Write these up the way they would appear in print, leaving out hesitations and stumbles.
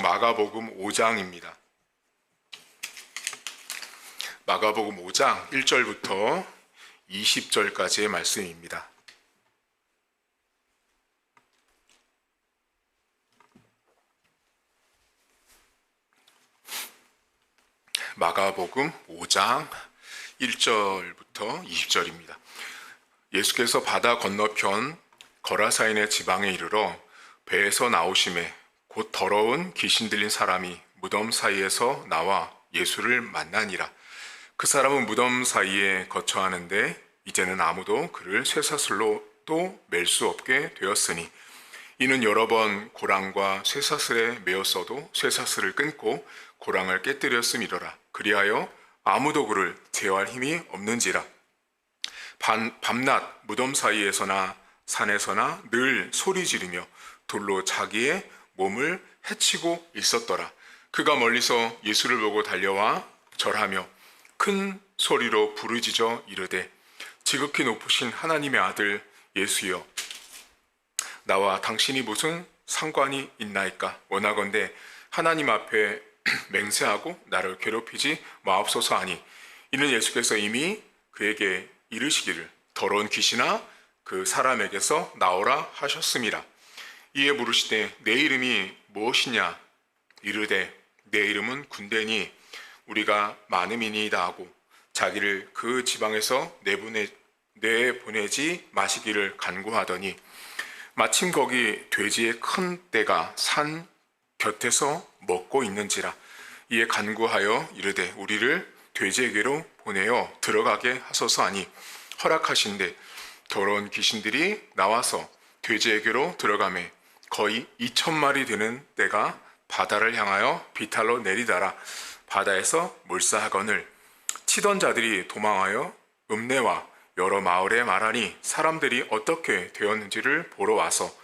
마가복음 5장입니다. 마가복음 5장 1절부터 20절까지의 말씀입니다. 마가복음 5장 1절부터 20절입니다. 예수께서 바다 건너편 거라사인의 지방에 이르러 배에서 나오심에 곧 더러운 귀신 들린 사람이 무덤 사이에서 나와 예수를 만나니라. 그 사람은 무덤 사이에 거처하는데 이제는 아무도 그를 쇠사슬로도 맬 수 없게 되었으니 이는 여러 번 고랑과 쇠사슬에 매었어도 쇠사슬을 끊고 고랑을 깨뜨렸음이로라. 그리하여 아무도 그를 제어할 힘이 없는지라. 밤낮 무덤 사이에서나 산에서나 늘 소리 지르며 돌로 자기의 몸을 해치고 있었더라. 그가 멀리서 예수를 보고 달려와 절하며 큰 소리로 부르짖어 이르되 지극히 높으신 하나님의 아들 예수여, 나와 당신이 무슨 상관이 있나이까? 원하건대 하나님 앞에 맹세하고 나를 괴롭히지 마옵소서 하니, 이는 예수께서 이미 그에게 이르시기를 더러운 귀신아 그 사람에게서 나오라 하셨음이라. 이에 물으시되 내 이름이 무엇이냐? 이르되 내 이름은 군대니 우리가 많음이니이다 하고 자기를 그 지방에서 내보내지 마시기를 간구하더니 마침 거기 돼지의 큰 떼가 산 곁에서 먹고 있는지라. 이에 간구하여 이르되 우리를 돼지에게로 보내어 들어가게 하소서 하니 허락하신대 더러운 귀신들이 나와서 돼지에게로 들어가매 거의 2,000마리 되는 떼가 바다를 향하여 비탈로 내리다라. 바다에서 몰사하거늘 치던 자들이 도망하여 읍내와 여러 마을에 말하니 사람들이 어떻게 되었는지를 보러 와서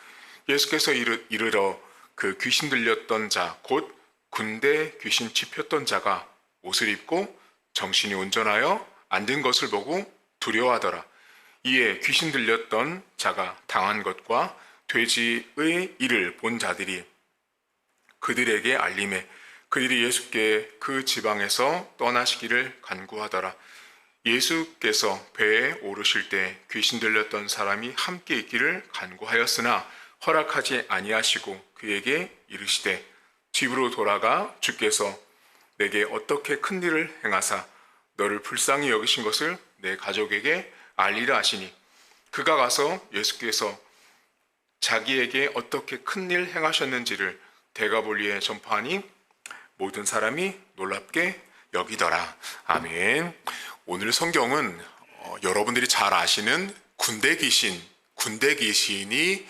예수께서 이르러 그 귀신 들렸던 자 곧 군대 귀신 짚혔던 자가 옷을 입고 정신이 온전하여 앉은 것을 보고 두려워하더라. 이에 귀신 들렸던 자가 당한 것과 돼지의 일을 본 자들이 그들에게 알림해 그들이 예수께 그 지방에서 떠나시기를 간구하더라. 예수께서 배에 오르실 때 귀신 들렸던 사람이 함께 있기를 간구하였으나 허락하지 아니하시고 그에게 이르시되 집으로 돌아가 주께서 내게 어떻게 큰 일을 행하사 너를 불쌍히 여기신 것을 내 가족에게 알리라 하시니, 그가 가서 예수께서 자기에게 어떻게 큰 일 행하셨는지를 데가볼리에 전파하니 모든 사람이 놀랍게 여기더라. 아멘. 오늘 성경은 여러분들이 잘 아시는 군대 귀신이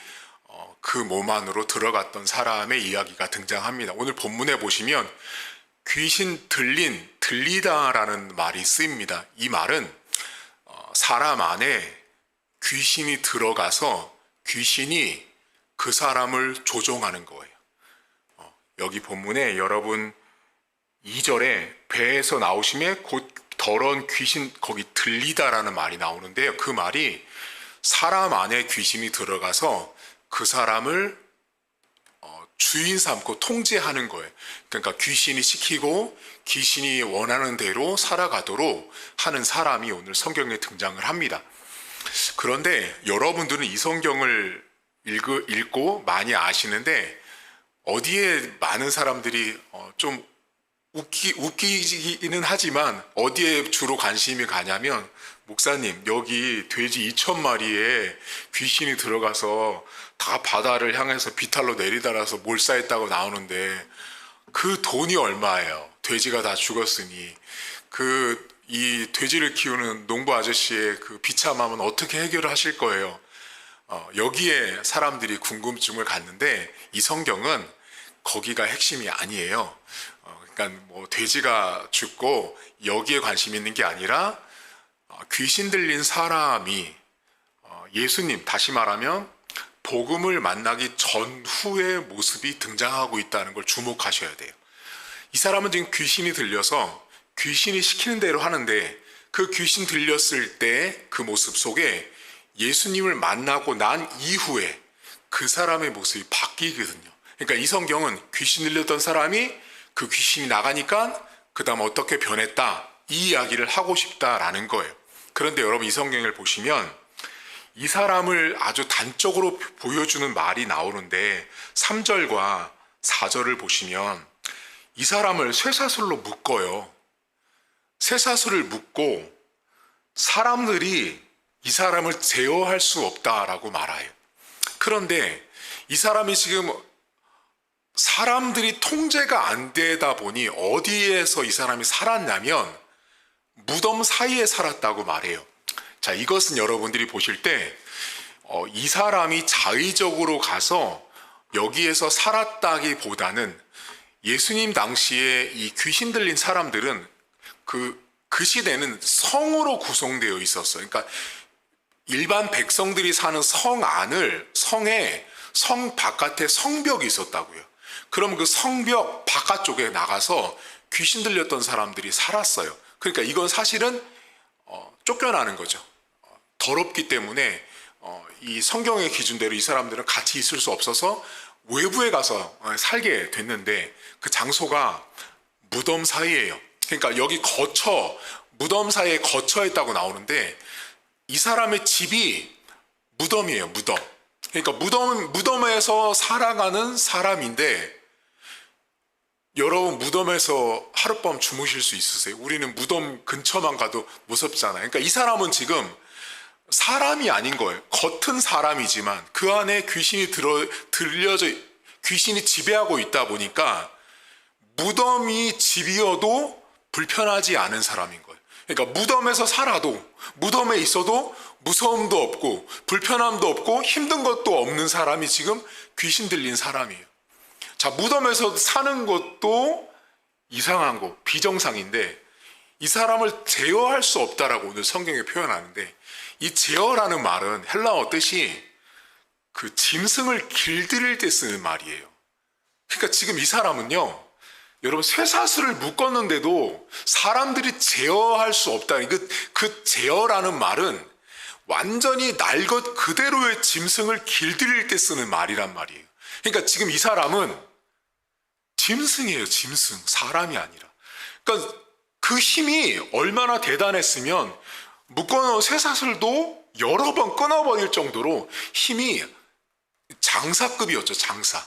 그 몸 안으로 들어갔던 사람의 이야기가 등장합니다. 오늘 본문에 보시면 귀신 들리다라는 말이 쓰입니다. 이 말은 사람 안에 귀신이 들어가서 귀신이 그 사람을 조종하는 거예요. 여기 본문에 여러분 2절에 배에서 나오심에 곧 더러운 귀신 거기 들리다라는 말이 나오는데요. 그 말이 사람 안에 귀신이 들어가서 그 사람을 주인 삼고 통제하는 거예요. 그러니까 귀신이 시키고 귀신이 원하는 대로 살아가도록 하는 사람이 오늘 성경에 등장을 합니다. 그런데 여러분들은 이 성경을 읽고 많이 아시는데 어디에 많은 사람들이 좀 웃기기는 하지만 어디에 주로 관심이 가냐면, 목사님 여기 돼지 2,000마리에 귀신이 들어가서 다 바다를 향해서 비탈로 내리달아서 몰사했다고 나오는데 그 돈이 얼마예요? 돼지가 다 죽었으니 이 돼지를 키우는 농부 아저씨의 그 비참함은 어떻게 해결을 하실 거예요? 여기에 사람들이 궁금증을 갖는데 이 성경은 거기가 핵심이 아니에요. 그러니까 뭐 돼지가 죽고 여기에 관심 있는 게 아니라 귀신 들린 사람이 예수님, 다시 말하면 복음을 만나기 전후의 모습이 등장하고 있다는 걸 주목하셔야 돼요. 이 사람은 지금 귀신이 들려서 귀신이 시키는 대로 하는데 그 귀신 들렸을 때 그 모습 속에 예수님을 만나고 난 이후에 그 사람의 모습이 바뀌거든요. 그러니까 이 성경은 귀신 들렸던 사람이 그 귀신이 나가니까 그 다음 어떻게 변했다, 이 이야기를 하고 싶다라는 거예요. 그런데 여러분, 이 성경을 보시면 이 사람을 아주 단적으로 보여주는 말이 나오는데 3절과 4절을 보시면 이 사람을 쇠사슬로 묶어요. 쇠사슬을 묶고 사람들이 이 사람을 제어할 수 없다라고 말해요. 그런데 이 사람이 지금 사람들이 통제가 안 되다 보니 어디에서 이 사람이 살았냐면 무덤 사이에 살았다고 말해요. 자, 이것은 여러분들이 보실 때 이 사람이 자의적으로 가서 여기에서 살았다기보다는 예수님 당시에 이 귀신 들린 사람들은 그 시대는 성으로 구성되어 있었어요. 그러니까 일반 백성들이 사는 성에 성 바깥에 성벽이 있었다고요. 그럼 그 성벽 바깥쪽에 나가서 귀신 들렸던 사람들이 살았어요. 그러니까 이건 사실은 쫓겨나는 거죠. 더럽기 때문에 이 성경의 기준대로 이 사람들은 같이 있을 수 없어서 외부에 가서 살게 됐는데 그 장소가 무덤 사이예요. 그러니까 여기 무덤 사이에 거처했다고 나오는데 이 사람의 집이 무덤이에요. 무덤. 그러니까 무덤에서 살아가는 사람인데, 여러분 무덤에서 하룻밤 주무실 수 있으세요? 우리는 무덤 근처만 가도 무섭잖아요. 그러니까 이 사람은 지금 사람이 아닌 거예요. 겉은 사람이지만 그 안에 귀신이 귀신이 지배하고 있다 보니까 무덤이 집이어도 불편하지 않은 사람인 거예요. 그러니까 무덤에서 살아도, 무덤에 있어도 무서움도 없고 불편함도 없고 힘든 것도 없는 사람이 지금 귀신 들린 사람이에요. 자, 무덤에서 사는 것도 이상한 거, 비정상인데 이 사람을 제어할 수 없다라고 오늘 성경에 표현하는데, 이 제어라는 말은 헬라어 뜻이 그 짐승을 길들일 때 쓰는 말이에요. 그러니까 지금 이 사람은요, 여러분 쇠사슬을 묶었는데도 사람들이 제어할 수 없다. 그 제어라는 말은 완전히 날 것 그대로의 짐승을 길들일 때 쓰는 말이란 말이에요. 그러니까 지금 이 사람은 짐승이에요. 짐승, 사람이 아니라. 그러니까 그 힘이 얼마나 대단했으면 묶어놓은 쇠사슬도 여러 번 끊어버릴 정도로 힘이 장사급이었죠. 장사.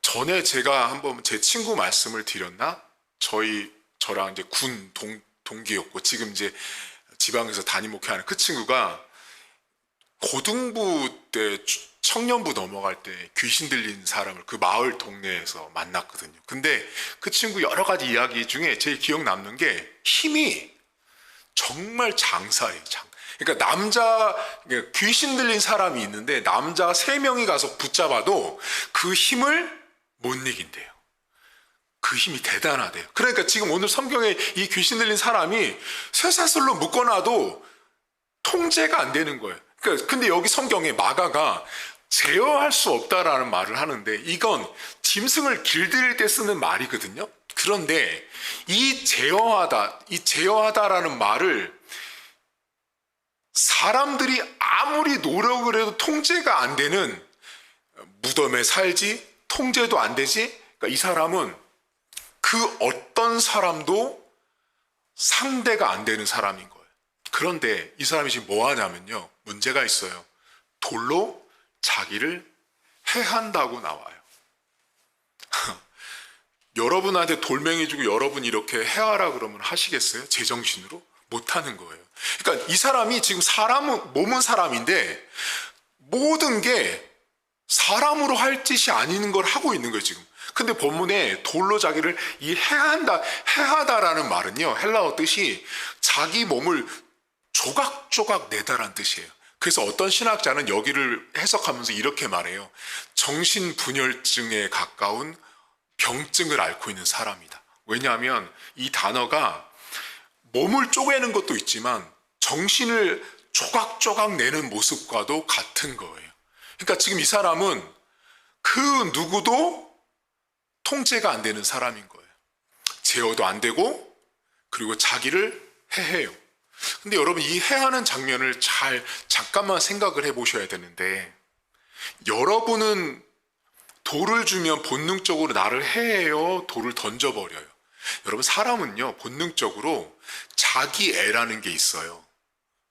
전에 제가 한번 제 친구 말씀을 드렸나? 저랑 이제 군 동기였고 지금 이제 지방에서 담임 목회하는 그 친구가 고등부 때 청년부 넘어갈 때 귀신 들린 사람을 그 마을 동네에서 만났거든요. 근데 그 친구 여러 가지 이야기 중에 제일 기억 남는 게 힘이 정말 장사예요. 그러니까 귀신 들린 사람이 있는데 남자 3명이 가서 붙잡아도 그 힘을 못 이긴대요. 그 힘이 대단하대요. 그러니까 지금 오늘 성경에 이 귀신 들린 사람이 쇠사슬로 묶어놔도 통제가 안 되는 거예요. 그러니까 근데 여기 성경에 마가가 제어할 수 없다라는 말을 하는데 이건 짐승을 길들일 때 쓰는 말이거든요. 그런데 이 제어하다라는 말을 사람들이 아무리 노력을 해도 통제가 안 되는, 무덤에 살지 통제도 안 되지. 그러니까 이 사람은 그 어떤 사람도 상대가 안 되는 사람인 거예요. 그런데 이 사람이 지금 뭐 하냐면요, 문제가 있어요. 돌로 자기를 해한다고 나와요. 여러분한테 돌멩이 주고 여러분 이렇게 해하라 그러면 하시겠어요? 제정신으로? 못하는 거예요. 그러니까 이 사람이 지금 몸은 사람인데 모든 게 사람으로 할 짓이 아닌 걸 하고 있는 거예요, 지금. 근데 본문에 돌로 자기를 해하다라는 말은요, 헬라어 뜻이 자기 몸을 조각조각 내다라는 뜻이에요. 그래서 어떤 신학자는 여기를 해석하면서 이렇게 말해요. 정신분열증에 가까운 병증을 앓고 있는 사람이다. 왜냐하면 이 단어가 몸을 쪼개는 것도 있지만 정신을 조각조각 내는 모습과도 같은 거예요. 그러니까 지금 이 사람은 그 누구도 통제가 안 되는 사람인 거예요. 제어도 안 되고 그리고 자기를 해해요. 근데 여러분, 이 해하는 장면을 잠깐만 생각을 해보셔야 되는데, 여러분은 돌을 주면 본능적으로 나를 해해요, 돌을 던져버려요. 여러분, 사람은요 본능적으로 자기 애라는 게 있어요.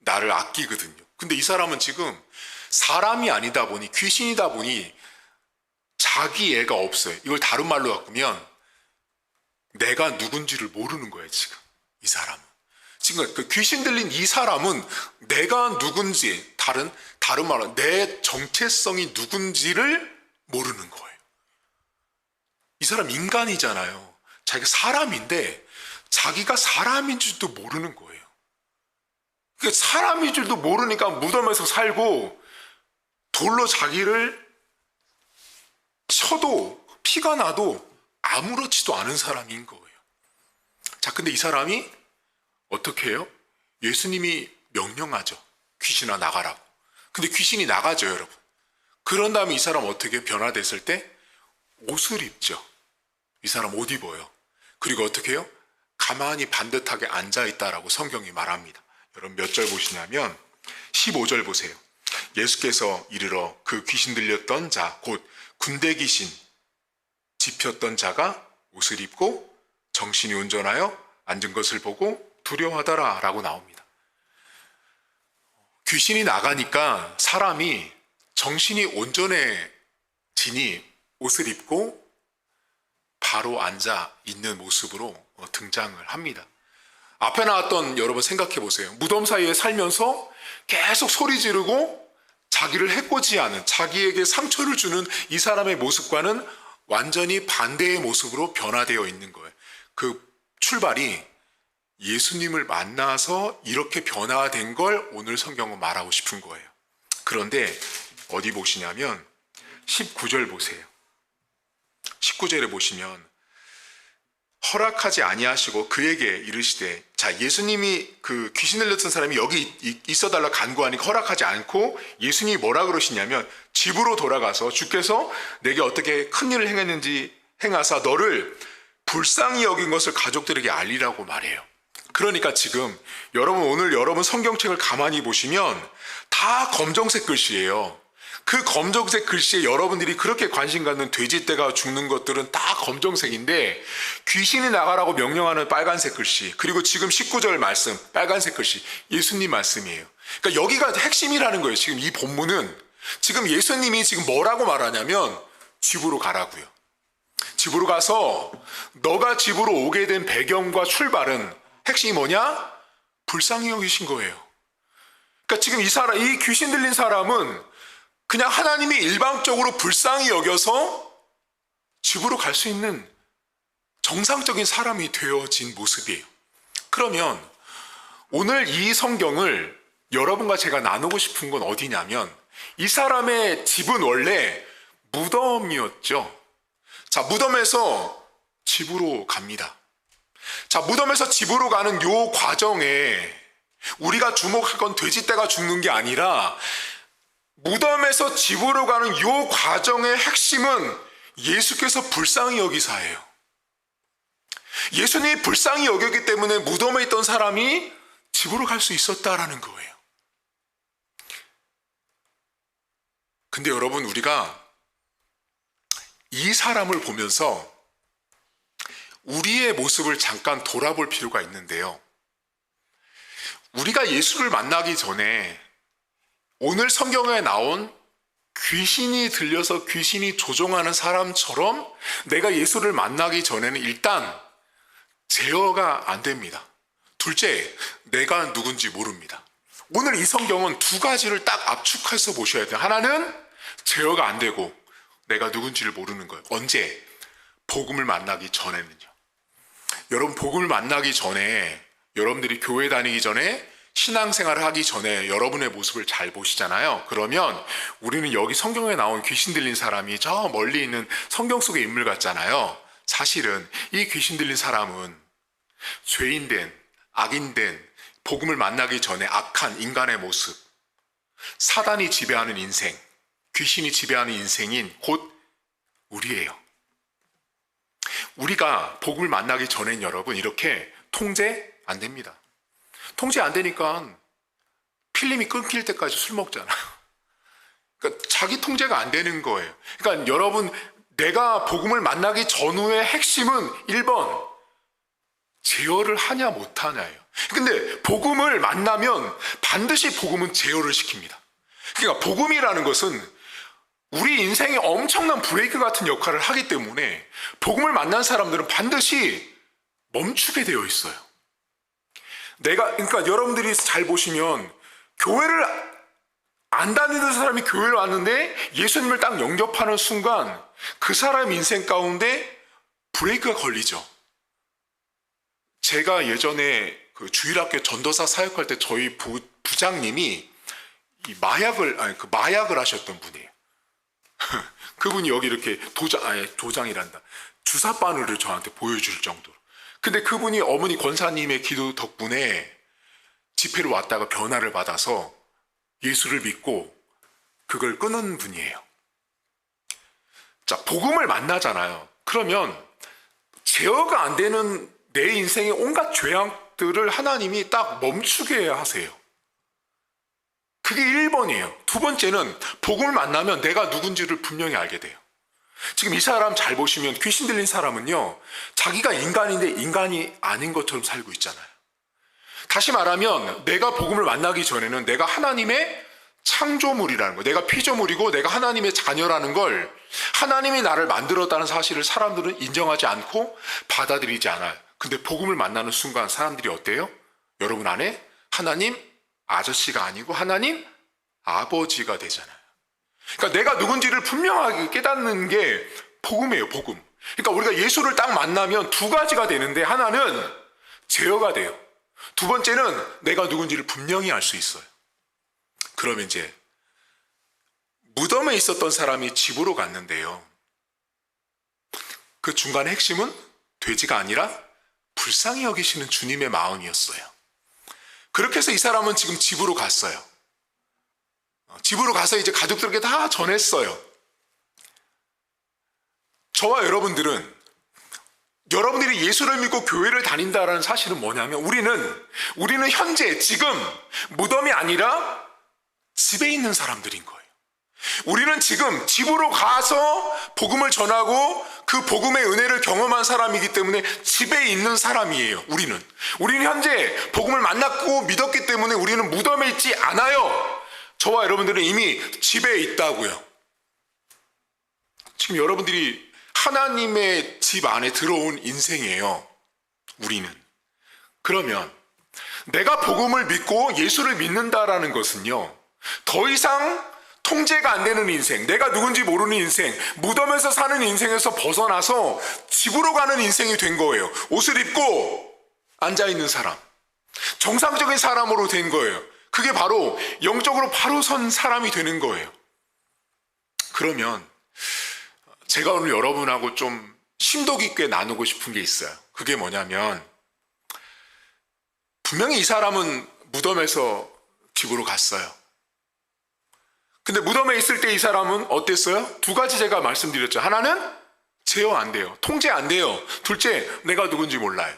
나를 아끼거든요. 근데 이 사람은 지금 사람이 아니다 보니, 귀신이다 보니 자기 애가 없어요. 이걸 다른 말로 바꾸면 내가 누군지를 모르는 거예요. 지금 이 사람은, 지금 그 귀신 들린 이 사람은 내가 누군지, 다른 말로 내 정체성이 누군지를 모르는 거예요. 이 사람 인간이잖아요. 자기가 사람인데 자기가 사람인 줄도 모르는 거예요. 그러니까 사람인 줄도 모르니까 무덤에서 살고 돌로 자기를 쳐도 피가 나도 아무렇지도 않은 사람인 거예요. 자, 근데 이 사람이 어떻게 해요? 예수님이 명령하죠. 귀신아 나가라고. 근데 귀신이 나가죠, 여러분. 그런 다음에 이 사람 어떻게 변화됐을 때 옷을 입죠. 이 사람 옷 입어요. 그리고 어떻게 해요? 가만히 반듯하게 앉아있다라고 성경이 말합니다. 여러분 몇 절 보시냐면 15절 보세요. 예수께서 이르러 그 귀신 들렸던 자, 곧 군대 귀신 집혔던 자가 옷을 입고 정신이 온전하여 앉은 것을 보고 두려워하더라 라고 나옵니다. 귀신이 나가니까 사람이 정신이 온전해지니 옷을 입고 바로 앉아 있는 모습으로 등장을 합니다. 앞에 나왔던 여러분 생각해 보세요. 무덤 사이에 살면서 계속 소리 지르고 자기를 해코지하는, 자기에게 상처를 주는 이 사람의 모습과는 완전히 반대의 모습으로 변화되어 있는 거예요. 그 출발이 예수님을 만나서 이렇게 변화된 걸 오늘 성경은 말하고 싶은 거예요. 그런데 어디 보시냐면 19절 보세요. 19절에 보시면 허락하지 아니하시고 그에게 이르시되, 자, 예수님이 그 귀신 들렸던 사람이 여기 있어달라 간구하니까 허락하지 않고 예수님이 뭐라 그러시냐면 집으로 돌아가서 주께서 내게 어떻게 큰 일을 행했는지 행하사 너를 불쌍히 여긴 것을 가족들에게 알리라고 말해요. 그러니까 지금 오늘 여러분 성경책을 가만히 보시면 다 검정색 글씨예요. 그 검정색 글씨에 여러분들이 그렇게 관심 갖는 돼지떼가 죽는 것들은 다 검정색인데 귀신이 나가라고 명령하는 빨간색 글씨, 그리고 지금 19절 말씀 빨간색 글씨 예수님 말씀이에요. 그러니까 여기가 핵심이라는 거예요. 지금 이 본문은 지금 예수님이 지금 뭐라고 말하냐면 집으로 가라고요. 집으로 가서 너가 집으로 오게 된 배경과 출발은 핵심이 뭐냐? 불쌍히 여기신 거예요. 그러니까 지금 이 귀신 들린 사람은 그냥 하나님이 일방적으로 불쌍히 여겨서 집으로 갈 수 있는 정상적인 사람이 되어진 모습이에요. 그러면 오늘 이 성경을 여러분과 제가 나누고 싶은 건 어디냐면 이 사람의 집은 원래 무덤이었죠. 자, 무덤에서 집으로 갑니다. 자, 무덤에서 집으로 가는 요 과정에 우리가 주목할 건 돼지떼가 죽는 게 아니라 무덤에서 집으로 가는 요 과정의 핵심은 예수께서 불쌍히 여기사예요. 예수님이 불쌍히 여겼기 때문에 무덤에 있던 사람이 집으로 갈 수 있었다라는 거예요. 근데 여러분, 우리가 이 사람을 보면서 우리의 모습을 잠깐 돌아볼 필요가 있는데요. 우리가 예수를 만나기 전에 오늘 성경에 나온 귀신이 들려서 귀신이 조종하는 사람처럼 내가 예수를 만나기 전에는 일단 제어가 안 됩니다. 둘째, 내가 누군지 모릅니다. 오늘 이 성경은 두 가지를 딱 압축해서 보셔야 돼요. 하나는 제어가 안 되고 내가 누군지를 모르는 거예요. 언제? 복음을 만나기 전에는요. 여러분, 복음을 만나기 전에, 여러분들이 교회 다니기 전에, 신앙생활을 하기 전에 여러분의 모습을 잘 보시잖아요. 그러면 우리는 여기 성경에 나온 귀신 들린 사람이 저 멀리 있는 성경 속의 인물 같잖아요. 사실은 이 귀신 들린 사람은 죄인된, 악인된, 복음을 만나기 전에 악한 인간의 모습, 사단이 지배하는 인생, 귀신이 지배하는 인생인 곧 우리예요. 우리가 복음을 만나기 전엔 여러분 이렇게 통제 안 됩니다. 통제 안 되니까 필름이 끊길 때까지 술 먹잖아요. 그러니까 자기 통제가 안 되는 거예요. 그러니까 여러분, 내가 복음을 만나기 전후의 핵심은 1번 제어를 하냐 못하냐예요. 근데 복음을 만나면 반드시 복음은 제어를 시킵니다. 그러니까 복음이라는 것은 우리 인생에 엄청난 브레이크 같은 역할을 하기 때문에 복음을 만난 사람들은 반드시 멈추게 되어 있어요. 그러니까 여러분들이 잘 보시면 교회를 안 다니는 사람이 교회를 왔는데 예수님을 딱 영접하는 순간 그 사람 인생 가운데 브레이크가 걸리죠. 제가 예전에 그 주일학교 전도사 사역할 때 저희 부장님이 이 마약을 하셨던 분이에요. 그분이 여기 이렇게 도장이란다. 주사 바늘을 저한테 보여줄 정도로. 근데 그분이 어머니 권사님의 기도 덕분에 집회를 왔다가 변화를 받아서 예수를 믿고 그걸 끊은 분이에요. 자, 복음을 만나잖아요. 그러면 제어가 안 되는 내 인생의 온갖 죄악들을 하나님이 딱 멈추게 하세요. 그게 1번이에요. 두 번째는 복음을 만나면 내가 누군지를 분명히 알게 돼요. 지금 이 사람 잘 보시면 귀신 들린 사람은요, 자기가 인간인데 인간이 아닌 것처럼 살고 있잖아요. 다시 말하면 내가 복음을 만나기 전에는 내가 하나님의 창조물이라는 거, 내가 피조물이고 내가 하나님의 자녀라는 걸, 하나님이 나를 만들었다는 사실을 사람들은 인정하지 않고 받아들이지 않아요. 근데 복음을 만나는 순간 사람들이 어때요? 여러분 안에 하나님 아저씨가 아니고 하나님 아버지가 되잖아요. 그러니까 내가 누군지를 분명하게 깨닫는 게 복음이에요, 복음. 그러니까 우리가 예수를 딱 만나면 두 가지가 되는데, 하나는 제어가 돼요. 두 번째는 내가 누군지를 분명히 알 수 있어요. 그러면 이제 무덤에 있었던 사람이 집으로 갔는데요, 그 중간의 핵심은 돼지가 아니라 불쌍히 여기시는 주님의 마음이었어요. 그렇게 해서 이 사람은 지금 집으로 갔어요. 집으로 가서 이제 가족들에게 다 전했어요. 저와 여러분들이 예수를 믿고 교회를 다닌다라는 사실은 뭐냐면, 우리는 현재 지금 무덤이 아니라 집에 있는 사람들인 거예요. 우리는 지금 집으로 가서 복음을 전하고 그 복음의 은혜를 경험한 사람이기 때문에 집에 있는 사람이에요. 우리는 현재 복음을 만났고 믿었기 때문에 우리는 무덤에 있지 않아요. 저와 여러분들은 이미 집에 있다고요. 지금 여러분들이 하나님의 집 안에 들어온 인생이에요, 우리는. 그러면 내가 복음을 믿고 예수를 믿는다라는 것은요, 더 이상 통제가 안 되는 인생, 내가 누군지 모르는 인생, 무덤에서 사는 인생에서 벗어나서 집으로 가는 인생이 된 거예요. 옷을 입고 앉아있는 사람, 정상적인 사람으로 된 거예요. 그게 바로 영적으로 바로 선 사람이 되는 거예요. 그러면 제가 오늘 여러분하고 좀 심도 깊게 나누고 싶은 게 있어요. 그게 뭐냐면, 분명히 이 사람은 무덤에서 집으로 갔어요. 근데 무덤에 있을 때 이 사람은 어땠어요? 두 가지 제가 말씀드렸죠. 하나는 제어 안 돼요. 통제 안 돼요. 둘째, 내가 누군지 몰라요.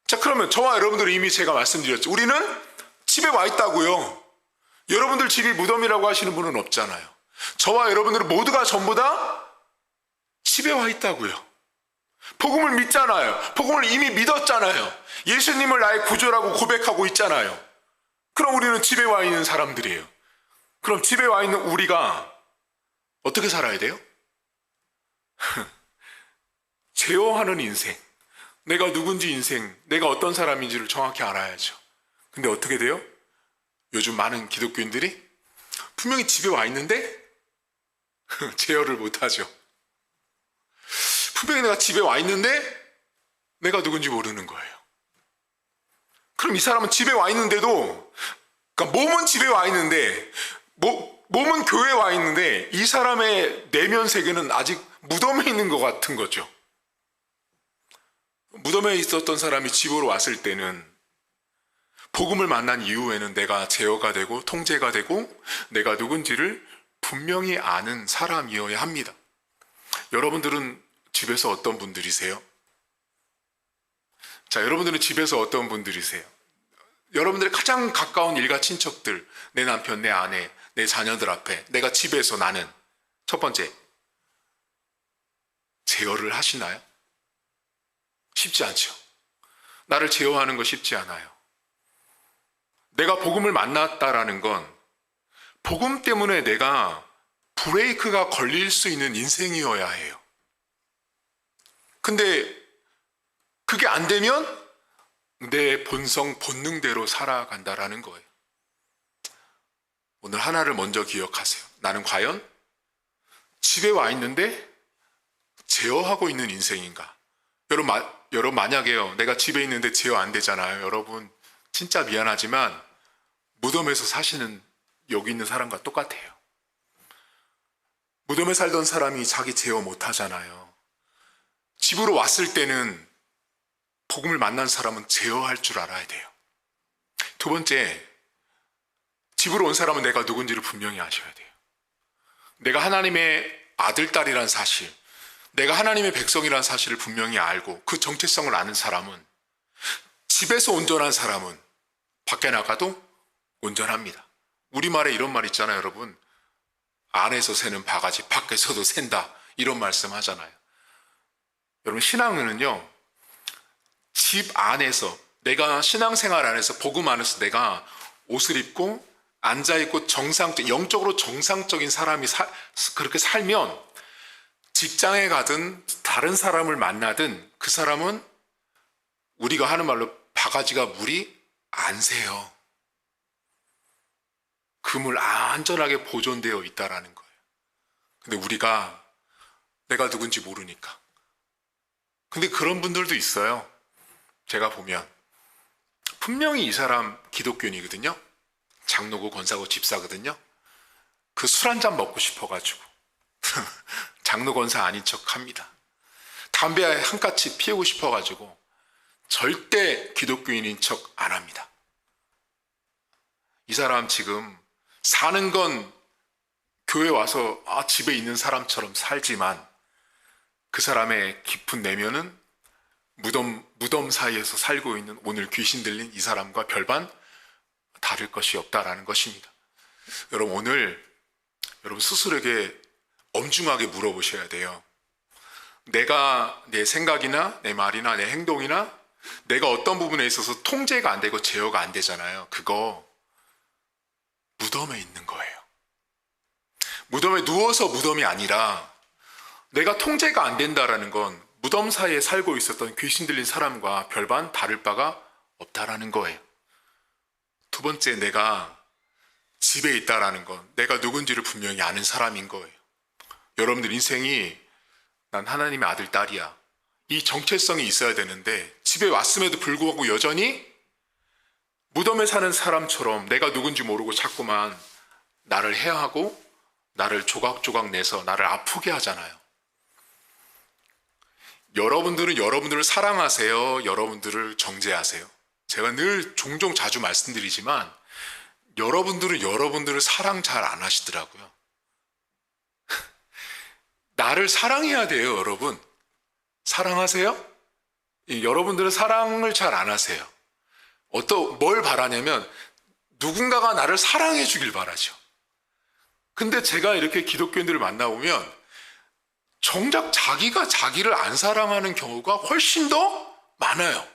자, 그러면 저와 여러분들은 이미 제가 말씀드렸죠. 우리는 집에 와 있다고요. 여러분들 집이 무덤이라고 하시는 분은 없잖아요. 저와 여러분들은 모두가 전부 다 집에 와 있다고요. 복음을 믿잖아요. 복음을 이미 믿었잖아요. 예수님을 나의 구주라고 고백하고 있잖아요. 그럼 우리는 집에 와 있는 사람들이에요. 그럼 집에 와 있는 우리가 어떻게 살아야 돼요? 제어하는 인생, 내가 누군지 인생, 내가 어떤 사람인지를 정확히 알아야죠. 근데 어떻게 돼요? 요즘 많은 기독교인들이 분명히 집에 와 있는데 제어를 못하죠. 분명히 내가 집에 와 있는데 내가 누군지 모르는 거예요. 그럼 이 사람은 집에 와 있는데도, 그러니까 몸은 집에 와 있는데, 몸은 교회에 와 있는데 이 사람의 내면 세계는 아직 무덤에 있는 것 같은 거죠. 무덤에 있었던 사람이 집으로 왔을 때는 복음을 만난 이후에는 내가 제어가 되고 통제가 되고 내가 누군지를 분명히 아는 사람이어야 합니다. 여러분들은 집에서 어떤 분들이세요? 자, 여러분들은 집에서 어떤 분들이세요? 여러분들의 가장 가까운 일가 친척들, 내 남편, 내 아내, 내 자녀들 앞에 내가 집에서 나는 첫 번째, 제어를 하시나요? 쉽지 않죠. 나를 제어하는 거 쉽지 않아요. 내가 복음을 만났다라는 건 복음 때문에 내가 브레이크가 걸릴 수 있는 인생이어야 해요. 근데 그게 안 되면 내 본성, 본능대로 살아간다라는 거예요. 오늘 하나를 먼저 기억하세요. 나는 과연 집에 와 있는데 제어하고 있는 인생인가? 여러분 만약에요, 내가 집에 있는데 제어 안 되잖아요. 여러분 진짜 미안하지만 무덤에서 사시는 여기 있는 사람과 똑같아요. 무덤에 살던 사람이 자기 제어 못 하잖아요. 집으로 왔을 때는 복음을 만난 사람은 제어할 줄 알아야 돼요. 두 번째, 집으로 온 사람은 내가 누군지를 분명히 아셔야 돼요. 내가 하나님의 아들, 딸이란 사실, 내가 하나님의 백성이란 사실을 분명히 알고 그 정체성을 아는 사람은, 집에서 온전한 사람은 밖에 나가도 온전합니다. 우리말에 이런 말 있잖아요, 여러분. 안에서 새는 바가지 밖에서도 샌다, 이런 말씀 하잖아요. 여러분, 신앙은요, 집 안에서, 내가 신앙생활 안에서, 복음 안에서 내가 옷을 입고 앉아있고 영적으로 정상적인 사람이 그렇게 살면 직장에 가든 다른 사람을 만나든 그 사람은 우리가 하는 말로 바가지가 물이 안 새요. 그 물 안전하게 보존되어 있다라는 거예요. 근데 우리가 내가 누군지 모르니까. 근데 그런 분들도 있어요. 제가 보면 분명히 이 사람 기독교인이거든요. 장로고 권사고 집사거든요. 그 술 한 잔 먹고 싶어가지고 장로 권사 아닌 척 합니다. 담배 한 까치 피우고 싶어가지고 절대 기독교인인 척 안 합니다. 이 사람 지금 사는 건 교회 와서 집에 있는 사람처럼 살지만 그 사람의 깊은 내면은 무덤 사이에서 살고 있는 오늘 귀신 들린 이 사람과 별반 다를 것이 없다라는 것입니다. 여러분, 오늘 여러분 스스로에게 엄중하게 물어보셔야 돼요. 내가 내 생각이나 내 말이나 내 행동이나 내가 어떤 부분에 있어서 통제가 안 되고 제어가 안 되잖아요. 그거 무덤에 있는 거예요. 무덤에 누워서 무덤이 아니라 내가 통제가 안 된다라는 건 무덤 사이에 살고 있었던 귀신 들린 사람과 별반 다를 바가 없다라는 거예요. 두 번째, 내가 집에 있다라는 건 내가 누군지를 분명히 아는 사람인 거예요. 여러분들 인생이 난 하나님의 아들, 딸이야, 이 정체성이 있어야 되는데 집에 왔음에도 불구하고 여전히 무덤에 사는 사람처럼 내가 누군지 모르고 자꾸만 나를 해하고 나를 조각조각 내서 나를 아프게 하잖아요. 여러분들은 여러분들을 사랑하세요? 여러분들을 정죄하세요? 제가 늘 종종 자주 말씀드리지만 여러분들은 여러분들을 사랑 잘 안 하시더라고요. 나를 사랑해야 돼요, 여러분. 사랑하세요? 여러분들은 사랑을 잘 안 하세요. 뭘 바라냐면 누군가가 나를 사랑해 주길 바라죠. 근데 제가 이렇게 기독교인들을 만나보면 정작 자기가 자기를 안 사랑하는 경우가 훨씬 더 많아요.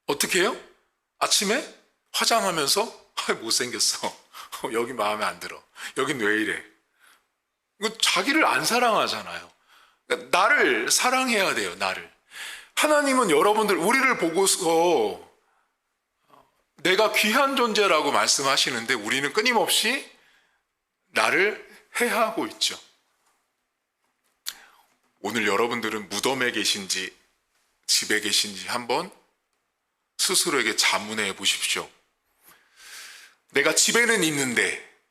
어떻게 해요? 아침에 화장하면서 못생겼어. 여기 마음에 안 들어. 여긴 왜 이래? 자기를 안 사랑하잖아요. 그러니까 나를 사랑해야 돼요, 나를. 하나님은 우리를 보고서 내가 귀한 존재라고 말씀하시는데 우리는 끊임없이 나를 해하고 있죠. 오늘 여러분들은 무덤에 계신지 집에 계신지 한번 스스로에게 자문해 보십시오. 내가 집에는 있는데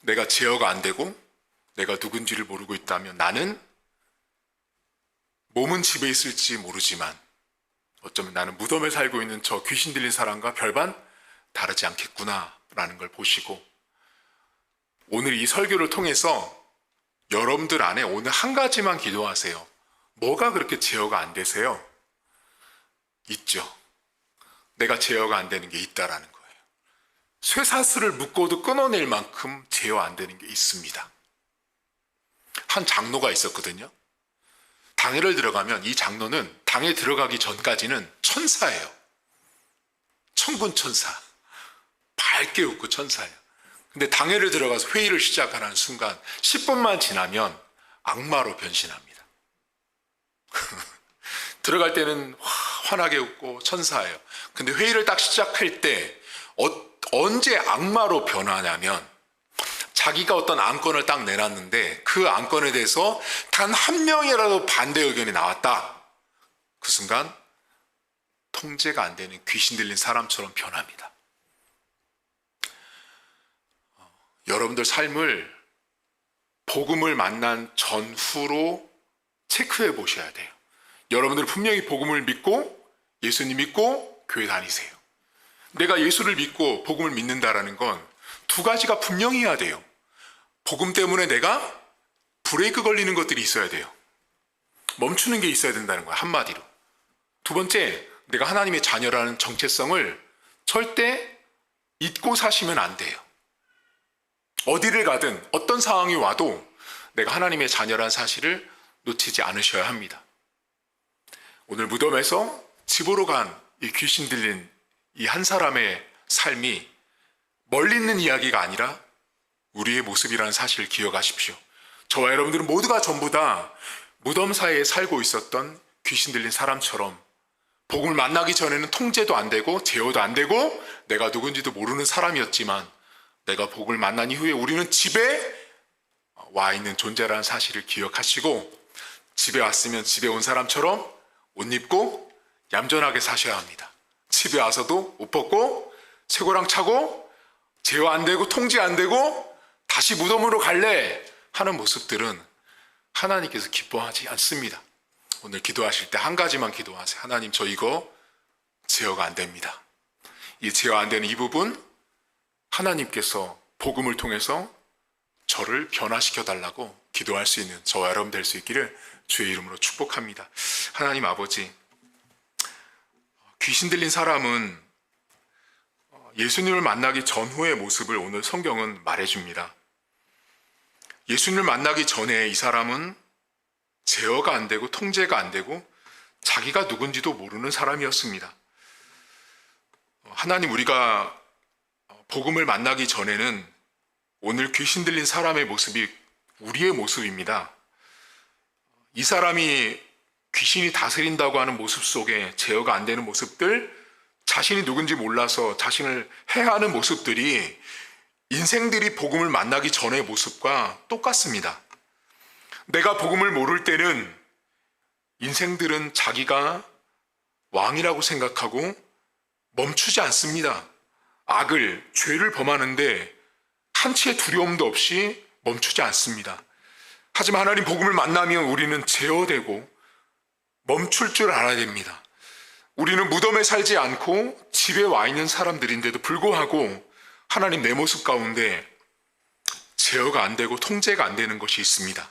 내가 제어가 안 되고 내가 누군지를 모르고 있다면 나는 몸은 집에 있을지 모르지만 어쩌면 나는 무덤에 살고 있는 저 귀신 들린 사람과 별반 다르지 않겠구나라는 걸 보시고 오늘 이 설교를 통해서 여러분들 안에 오늘 한 가지만 기도하세요. 뭐가 그렇게 제어가 안 되세요? 있죠. 내가 제어가 안 되는 게 있다라는 거예요. 쇠사슬을 묶어도 끊어낼 만큼 제어 안 되는 게 있습니다. 한 장로가 있었거든요. 당회를 들어가면 이 장로는 당에 들어가기 전까지는 천사예요. 천군 천사. 밝게 웃고 천사예요. 근데 당회를 들어가서 회의를 시작하는 순간 10분만 지나면 악마로 변신합니다. 들어갈 때는 환하게 웃고 천사예요. 근데 회의를 딱 시작할 때 언제 악마로 변하냐면 자기가 어떤 안건을 딱 내놨는데 그 안건에 대해서 단 한 명이라도 반대 의견이 나왔다. 그 순간 통제가 안 되는 귀신 들린 사람처럼 변합니다. 여러분들 삶을 복음을 만난 전후로 체크해 보셔야 돼요. 여러분들 분명히 복음을 믿고 예수님 믿고 교회 다니세요. 내가 예수를 믿고 복음을 믿는다라는 건 두 가지가 분명해야 돼요. 복음 때문에 내가 브레이크 걸리는 것들이 있어야 돼요. 멈추는 게 있어야 된다는 거야, 한마디로. 두 번째, 내가 하나님의 자녀라는 정체성을 절대 잊고 사시면 안 돼요. 어디를 가든 어떤 상황이 와도 내가 하나님의 자녀라는 사실을 놓치지 않으셔야 합니다. 오늘 무덤에서 집으로 간 이 귀신 들린 이 한 사람의 삶이 멀리 있는 이야기가 아니라 우리의 모습이라는 사실을 기억하십시오. 저와 여러분들은 모두가 전부 다 무덤 사이에 살고 있었던 귀신 들린 사람처럼 복음을 만나기 전에는 통제도 안 되고 제어도 안 되고 내가 누군지도 모르는 사람이었지만 내가 복음을 만난 이후에 우리는 집에 와 있는 존재라는 사실을 기억하시고 집에 왔으면 집에 온 사람처럼 옷 입고 얌전하게 사셔야 합니다. 집에 와서도 옷 벗고 쇠고랑 차고 제어 안 되고 통제 안 되고 다시 무덤으로 갈래 하는 모습들은 하나님께서 기뻐하지 않습니다. 오늘 기도하실 때 한 가지만 기도하세요. 하나님, 저 이거 제어가 안 됩니다. 이 제어 안 되는 이 부분 하나님께서 복음을 통해서 저를 변화시켜 달라고 기도할 수 있는 저와 여러분 될 수 있기를 주의 이름으로 축복합니다. 하나님 아버지, 귀신 들린 사람은 예수님을 만나기 전후의 모습을 오늘 성경은 말해줍니다. 예수님을 만나기 전에 이 사람은 제어가 안 되고 통제가 안 되고 자기가 누군지도 모르는 사람이었습니다. 하나님, 우리가 복음을 만나기 전에는 오늘 귀신 들린 사람의 모습이 우리의 모습입니다. 이 사람이 귀신이 다스린다고 하는 모습 속에 제어가 안 되는 모습들, 자신이 누군지 몰라서 자신을 해하는 모습들이 인생들이 복음을 만나기 전의 모습과 똑같습니다. 내가 복음을 모를 때는 인생들은 자기가 왕이라고 생각하고 멈추지 않습니다. 악을, 죄를 범하는데 한치의 두려움도 없이 멈추지 않습니다. 하지만 하나님 복음을 만나면 우리는 제어되고 멈출 줄 알아야 됩니다. 우리는 무덤에 살지 않고 집에 와 있는 사람들인데도 불구하고 하나님 내 모습 가운데 제어가 안 되고 통제가 안 되는 것이 있습니다.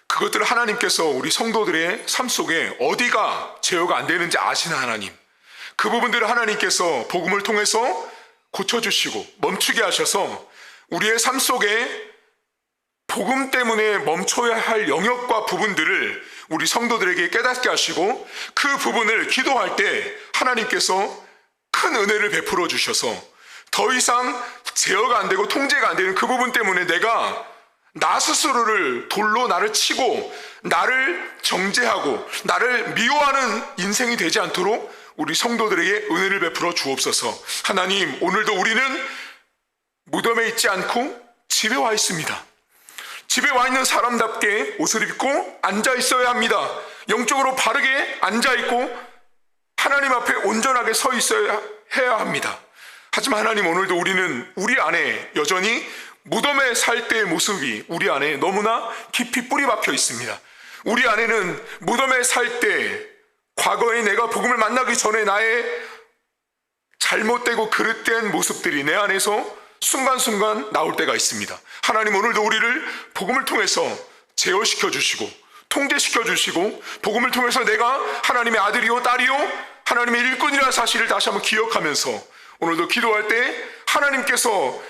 그것들을 하나님께서 우리 성도들의 삶 속에 어디가 제어가 안 되는지 아시는 하나님, 그 부분들을 하나님께서 복음을 통해서 고쳐주시고 멈추게 하셔서 우리의 삶 속에 복음 때문에 멈춰야 할 영역과 부분들을 우리 성도들에게 깨닫게 하시고 그 부분을 기도할 때 하나님께서 큰 은혜를 베풀어 주셔서 더 이상 제어가 안 되고 통제가 안 되는 그 부분 때문에 내가 나 스스로를 돌로 나를 치고 나를 정죄하고 나를 미워하는 인생이 되지 않도록 우리 성도들에게 은혜를 베풀어 주옵소서. 하나님, 오늘도 우리는 무덤에 있지 않고 집에 와 있습니다. 집에 와 있는 사람답게 옷을 입고 앉아 있어야 합니다. 영적으로 바르게 앉아 있고 하나님 앞에 온전하게 서 있어야 해야 합니다. 하지만 하나님, 오늘도 우리는 우리 안에 여전히 무덤에 살 때의 모습이 우리 안에 너무나 깊이 뿌리 박혀 있습니다. 우리 안에는 무덤에 살 때 과거에 내가 복음을 만나기 전에 나의 잘못되고 그릇된 모습들이 내 안에서 순간순간 나올 때가 있습니다. 하나님, 오늘도 우리를 복음을 통해서 제어시켜 주시고 통제시켜 주시고 복음을 통해서 내가 하나님의 아들이요 딸이요 하나님의 일꾼이라는 사실을 다시 한번 기억하면서 오늘도 기도할 때 하나님께서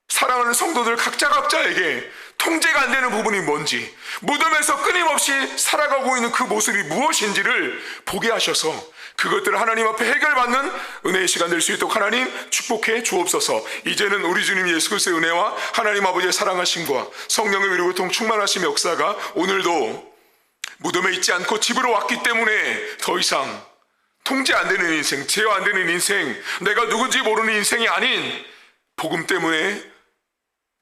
사랑하는 성도들 각자에게 통제가 안 되는 부분이 뭔지, 무덤에서 끊임없이 살아가고 있는 그 모습이 무엇인지를 보게 하셔서 그것들을 하나님 앞에 해결받는 은혜의 시간 될 수 있도록 하나님 축복해 주옵소서. 이제는 우리 주님 예수 그리스도의 은혜와 하나님 아버지의 사랑하심과 성령의 위로고통 충만하심의 역사가 오늘도 무덤에 있지 않고 집으로 왔기 때문에 더 이상 통제 안 되는 인생, 제어 안 되는 인생, 내가 누군지 모르는 인생이 아닌 복음 때문에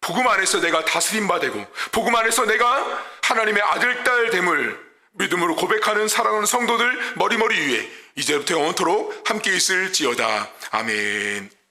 복음 안에서 내가 다스림바 되고 복음 안에서 내가 하나님의 아들, 딸 됨을 믿음으로 고백하는 사랑하는 성도들 머리머리 위에 이제부터 영원토록 함께 있을지어다. 아멘.